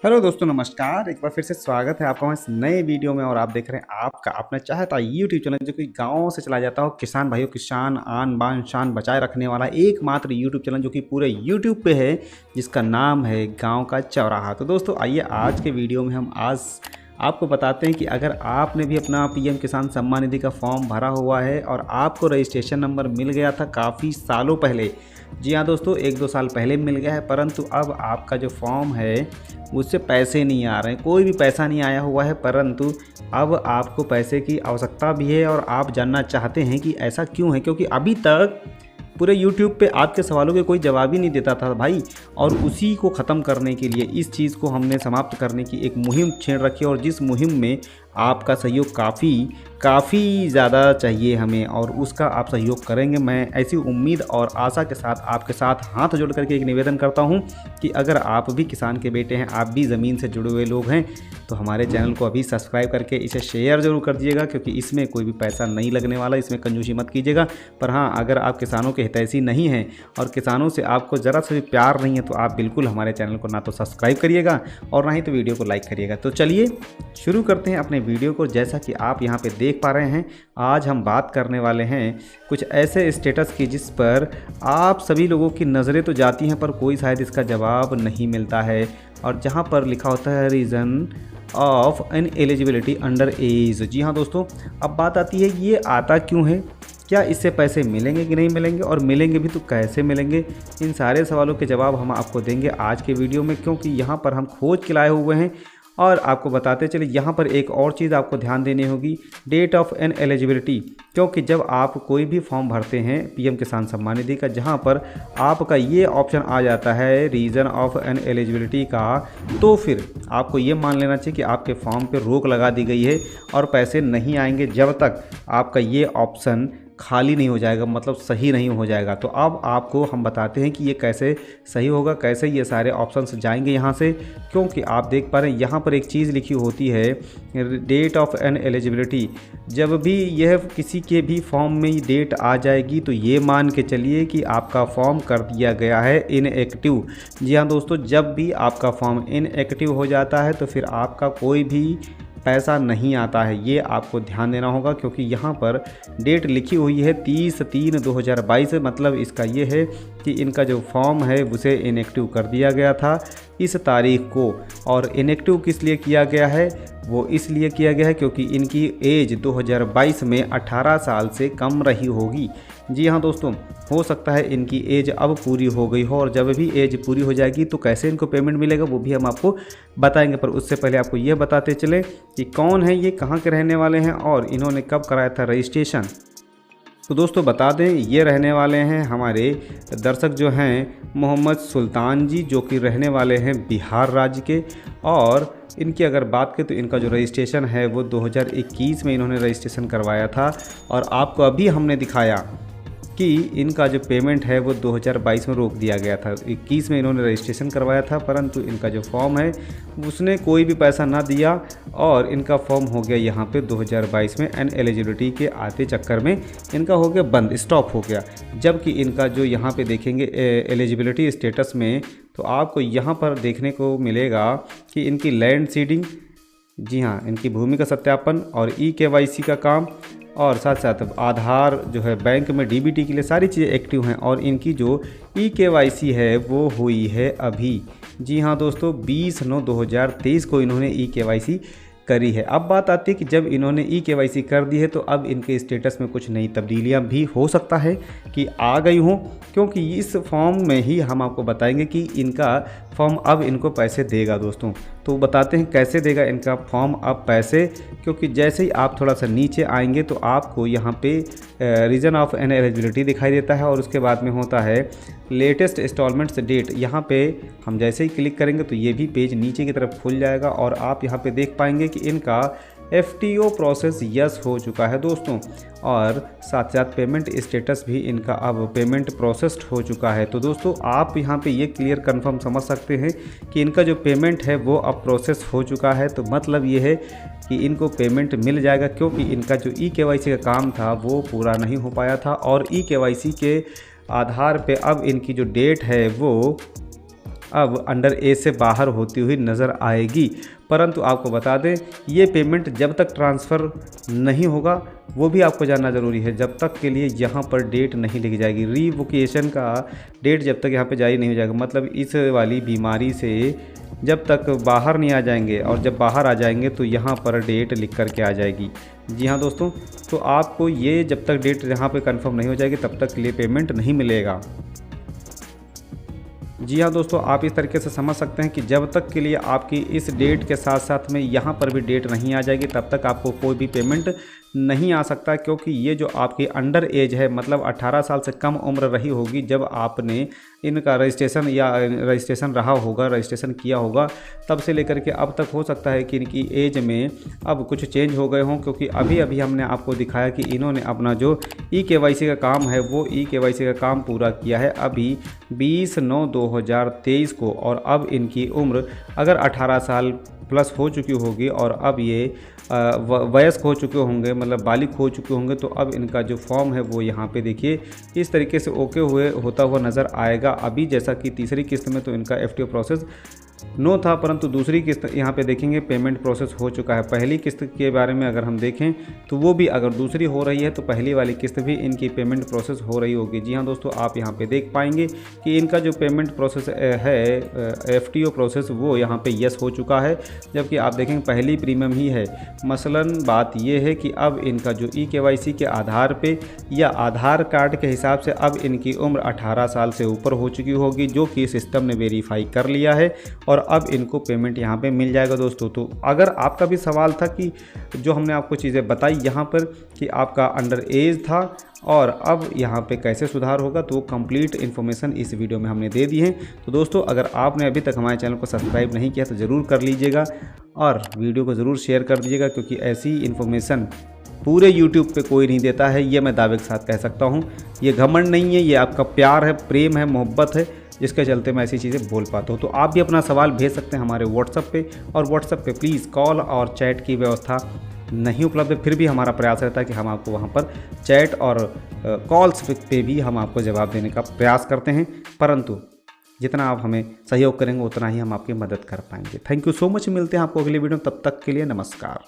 Hello दोस्तों, नमस्कार। एक बार फिर से स्वागत है आपका हमारे इस नए वीडियो में। और आप देख रहे हैं आपका अपना चाहता यूट्यूब चैनल, जो कि गाँव से चला जाता हो, किसान भाइयों किसान आन बान शान बचाए रखने वाला एकमात्र यूट्यूब चैनल जो कि पूरे यूट्यूब पे है, जिसका नाम है गाँव का चौराहा। तो दोस्तों आइए आज के वीडियो में हम आज आपको बताते हैं कि अगर आपने भी अपना पीएम किसान सम्मान निधि का फॉर्म भरा हुआ है और आपको रजिस्ट्रेशन नंबर मिल गया था काफ़ी सालों पहले, जी हाँ दोस्तों, 1-2 साल पहले मिल गया है, परंतु अब आपका जो फॉर्म है उससे पैसे नहीं आ रहे हैं, कोई भी पैसा नहीं आया हुआ है, परंतु अब आपको पैसे की आवश्यकता भी है और आप जानना चाहते हैं कि ऐसा क्यों है। क्योंकि अभी तक पूरे YouTube पे आपके सवालों के कोई जवाब ही नहीं देता था भाई। और उसी को ख़त्म करने के लिए, इस चीज़ को हमने समाप्त करने की एक मुहिम छेड़ रखी है, और जिस मुहिम में आपका सहयोग काफ़ी ज़्यादा चाहिए हमें, और उसका आप सहयोग करेंगे। मैं ऐसी उम्मीद और आशा के साथ आपके साथ हाथ जोड़ करके एक निवेदन करता हूं कि अगर आप भी किसान के बेटे हैं, आप भी ज़मीन से जुड़े हुए लोग हैं, तो हमारे चैनल को अभी सब्सक्राइब करके इसे शेयर ज़रूर कर दीजिएगा, क्योंकि इसमें कोई भी पैसा नहीं लगने वाला, इसमें कंजूसी मत कीजिएगा। पर हाँ, अगर आप किसानों के हितैषी नहीं हैं और किसानों से आपको ज़रा सा भी प्यार नहीं है, तो आप बिल्कुल हमारे चैनल को ना तो सब्सक्राइब करिएगा और ना ही तो वीडियो को लाइक करिएगा। तो चलिए शुरू करते हैं अपने वीडियो को। जैसा कि आप यहाँ पे देख पा रहे हैं, आज हम बात करने वाले हैं कुछ ऐसे स्टेटस की जिस पर आप सभी लोगों की नज़रें तो जाती हैं, पर कोई शायद इसका जवाब नहीं मिलता है। और जहाँ पर लिखा होता है रीज़न ऑफ इनएलिजिबिलिटी अंडर एज। जी हाँ दोस्तों, अब बात आती है ये आता क्यों है, क्या इससे पैसे मिलेंगे कि नहीं मिलेंगे, और मिलेंगे भी तो कैसे मिलेंगे। इन सारे सवालों के जवाब हम आपको देंगे आज के वीडियो में, क्योंकि यहाँ पर हम खोज के लाए हुए हैं। और आपको बताते चले, यहाँ पर एक और चीज़ आपको ध्यान देनी होगी, डेट ऑफ इनएलिजिबिलिटी। क्योंकि जब आप कोई भी फॉर्म भरते हैं पीएम किसान सम्मान निधि का, जहाँ पर आपका ये ऑप्शन आ जाता है रीज़न ऑफ इनएलिजिबिलिटी का, तो फिर आपको ये मान लेना चाहिए कि आपके फॉर्म पे रोक लगा दी गई है और पैसे नहीं आएंगे जब तक आपका ये ऑप्शन खाली नहीं हो जाएगा, मतलब सही नहीं हो जाएगा। तो अब आपको हम बताते हैं कि ये कैसे सही होगा, कैसे ये सारे ऑप्शंस जाएंगे यहाँ से। क्योंकि आप देख पा रहे हैं यहाँ पर एक चीज़ लिखी होती है डेट ऑफ इनएलिजिबिलिटी। जब भी यह किसी के भी फॉर्म में डेट आ जाएगी, तो ये मान के चलिए कि आपका फॉर्म कर दिया गया है इनएक्टिव। जी हाँ दोस्तों, जब भी आपका फॉर्म इनएक्टिव हो जाता है तो फिर आपका कोई भी पैसा नहीं आता है। ये आपको ध्यान देना होगा, क्योंकि यहाँ पर डेट लिखी हुई है 30/3/2022। मतलब इसका ये है कि इनका जो फॉर्म है उसे इनएक्टिव कर दिया गया था इस तारीख को। और इनएक्टिव किस लिए किया गया है, वो इसलिए किया गया है क्योंकि इनकी एज 2022 में 18 साल से कम रही होगी। जी हाँ दोस्तों, हो सकता है इनकी एज अब पूरी हो गई हो, और जब भी एज पूरी हो जाएगी तो कैसे इनको पेमेंट मिलेगा वो भी हम आपको बताएंगे। पर उससे पहले आपको ये बताते चले कि कौन है ये, कहाँ के रहने वाले हैं और इन्होंने कब कराया था रजिस्ट्रेशन। तो दोस्तों बता दें, ये रहने वाले हैं हमारे दर्शक जो हैं मोहम्मद सुल्तान जी, जो कि रहने वाले हैं बिहार राज्य के। और इनकी अगर बात करें तो इनका जो रजिस्ट्रेशन है वो 2021 में इन्होंने रजिस्ट्रेशन करवाया था। और आपको अभी हमने दिखाया कि इनका जो पेमेंट है वो 2022 में रोक दिया गया था। 21 में इन्होंने रजिस्ट्रेशन करवाया था, परंतु इनका जो फॉर्म है उसने कोई भी पैसा ना दिया, और इनका फॉर्म हो गया यहाँ पे 2022 में इनएलिजिबिलिटी के आते चक्कर में इनका हो गया बंद, स्टॉप हो गया। जबकि इनका जो यहाँ पे देखेंगे एलिजिबिलिटी स्टेटस में, तो आपको यहाँ पर देखने को मिलेगा कि इनकी लैंड सीडिंग, जी हाँ, इनकी भूमि का सत्यापन और KYC का काम, और साथ साथ आधार जो है बैंक में DBT के लिए सारी चीज़ें एक्टिव हैं। और इनकी जो KYC है वो हुई है अभी, जी हाँ दोस्तों, 20/9/2023 को इन्होंने KYC करी है। अब बात आती है कि जब इन्होंने KYC कर दी है तो अब इनके स्टेटस में कुछ नई तब्दीलियां भी हो सकता है कि आ गई हों, क्योंकि इस फॉर्म में ही हम आपको बताएंगे कि इनका फॉर्म अब इनको पैसे देगा दोस्तों। तो बताते हैं कैसे देगा इनका फॉर्म अब पैसे। क्योंकि जैसे ही आप थोड़ा सा नीचे आएंगे तो आपको यहाँ पे रीज़न ऑफ इनएलिजिबिलिटी दिखाई देता है, और उसके बाद में होता है लेटेस्ट इंस्टॉलमेंट्स डेट। यहाँ पे हम जैसे ही क्लिक करेंगे तो ये भी पेज नीचे की तरफ खुल जाएगा, और आप यहाँ पे देख पाएंगे कि इनका FTO प्रोसेस यस हो चुका है दोस्तों। और साथ साथ पेमेंट स्टेटस भी इनका अब पेमेंट प्रोसेस्ड हो चुका है। तो दोस्तों आप यहाँ पे ये क्लियर कंफर्म समझ सकते हैं कि इनका जो पेमेंट है वो अब प्रोसेस हो चुका है। तो मतलब ये है कि इनको पेमेंट मिल जाएगा, क्योंकि इनका जो KYC का काम था वो पूरा नहीं हो पाया था, और KYC के आधार पे अब इनकी जो डेट है वो अब अंडर एज से बाहर होती हुई नज़र आएगी। परंतु आपको बता दें, ये पेमेंट जब तक ट्रांसफ़र नहीं होगा वो भी आपको जानना ज़रूरी है, जब तक के लिए यहाँ पर डेट नहीं लिखी जाएगी। रिवोकेशन का डेट जब तक यहाँ पे जारी नहीं हो जाएगा, मतलब इस वाली बीमारी से जब तक बाहर नहीं आ जाएंगे, और जब बाहर आ जाएंगे तो यहाँ पर डेट लिख कर के आ जाएगी। जी हाँ दोस्तों, तो आपको ये जब तक डेट यहाँ पे कंफर्म नहीं हो जाएगी तब तक के लिए पेमेंट नहीं मिलेगा। जी हाँ दोस्तों, आप इस तरीके से समझ सकते हैं कि जब तक के लिए आपकी इस डेट के साथ साथ में यहाँ पर भी डेट नहीं आ जाएगी तब तक आपको कोई भी पेमेंट नहीं आ सकता, क्योंकि ये जो आपकी अंडर एज है, मतलब 18 साल से कम उम्र रही होगी जब आपने इनका रजिस्ट्रेशन रहा होगा, रजिस्ट्रेशन किया होगा, तब से लेकर के अब तक हो सकता है कि इनकी एज में अब कुछ चेंज हो गए हों, क्योंकि अभी अभी हमने आपको दिखाया कि इन्होंने अपना जो ई-केवाईसी का काम है वो ई-केवाईसी का काम पूरा किया है अभी 20/9/2023 को, और अब इनकी उम्र अगर 18 साल प्लस हो चुकी होगी और अब ये वयस्क हो चुके होंगे, मतलब बालिग हो चुके होंगे, तो अब इनका जो फॉर्म है वो यहाँ पे देखिए इस तरीके से ओके होता हुआ नज़र आएगा। अभी जैसा कि तीसरी किस्त में तो इनका एफटीओ प्रोसेस नो था, परंतु दूसरी किस्त यहाँ पे देखेंगे पेमेंट प्रोसेस हो चुका है। पहली किस्त के बारे में अगर हम देखें तो वो भी अगर दूसरी हो रही है तो पहली वाली किस्त भी इनकी पेमेंट प्रोसेस हो रही होगी। जी हाँ दोस्तों, आप यहाँ पे देख पाएंगे कि इनका जो पेमेंट प्रोसेस है एफटीओ प्रोसेस वो यहाँ पे यस हो चुका है, जबकि आप देखेंगे पहली प्रीमियम ही है। मसलन बात ये है कि अब इनका जो ई-केवाईसी के आधार पे या आधार कार्ड के हिसाब से अब इनकी उम्र 18 साल से ऊपर हो चुकी होगी, जो कि सिस्टम ने वेरीफाई कर लिया है और अब इनको पेमेंट यहाँ पे मिल जाएगा दोस्तों। तो अगर आपका भी सवाल था कि जो हमने आपको चीज़ें बताई यहाँ पर कि आपका अंडर एज था और अब यहाँ पे कैसे सुधार होगा, तो वो कंप्लीट इन्फॉर्मेशन इस वीडियो में हमने दे दी है। तो दोस्तों, अगर आपने अभी तक हमारे चैनल को सब्सक्राइब नहीं किया तो ज़रूर कर लीजिएगा और वीडियो को ज़रूर शेयर कर दीजिएगा, क्योंकि ऐसी इन्फॉर्मेशन पूरे यूट्यूब पे कोई नहीं देता है, ये मैं दावे के साथ कह सकता हूँ। ये घमंड नहीं है, ये आपका प्यार है, प्रेम है, मोहब्बत है, जिसके चलते मैं ऐसी चीज़ें बोल पाता हूँ। तो आप भी अपना सवाल भेज सकते हैं हमारे व्हाट्सएप पे, और व्हाट्सएप पे प्लीज़ कॉल और चैट की व्यवस्था नहीं उपलब्ध है, फिर भी हमारा प्रयास रहता है कि हम आपको वहाँ पर चैट और कॉल्स पे भी हम आपको जवाब देने का प्रयास करते हैं, परंतु जितना आप हमें सहयोग करेंगे उतना ही हम आपकी मदद कर पाएंगे। थैंक यू सो मच, मिलते हैं आपको अगली वीडियो में, तब तक के लिए नमस्कार।